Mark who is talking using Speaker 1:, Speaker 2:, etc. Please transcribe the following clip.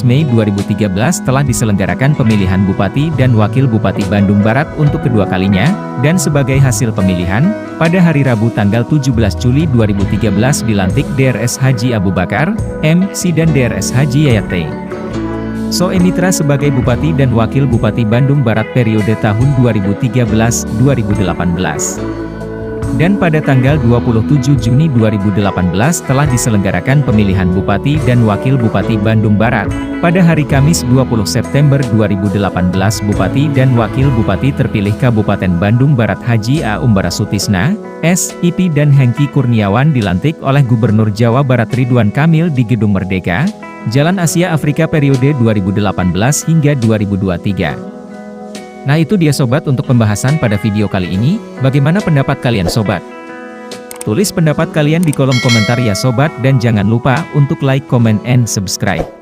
Speaker 1: Mei 2013 telah diselenggarakan pemilihan Bupati dan Wakil Bupati Bandung Barat untuk kedua kalinya, dan sebagai hasil pemilihan, pada hari Rabu tanggal 17 Juli 2013 dilantik DRS Haji Abu Bakar, M.Si dan DRS Haji Yayat T. Soemitra sebagai Bupati dan Wakil Bupati Bandung Barat periode tahun 2013-2018. Dan pada tanggal 27 Juni 2018 telah diselenggarakan pemilihan Bupati dan Wakil Bupati Bandung Barat. Pada hari Kamis 20 September 2018 Bupati dan Wakil Bupati terpilih Kabupaten Bandung Barat Haji A. Umbara Sutisna, S.I.P. dan Hengki Kurniawan dilantik oleh Gubernur Jawa Barat Ridwan Kamil di Gedung Merdeka, Jalan Asia Afrika periode 2018 hingga 2023. Nah itu dia sobat untuk pembahasan pada video kali ini, bagaimana pendapat kalian sobat? Tulis pendapat kalian di kolom komentar ya sobat dan jangan lupa untuk like, comment, and subscribe.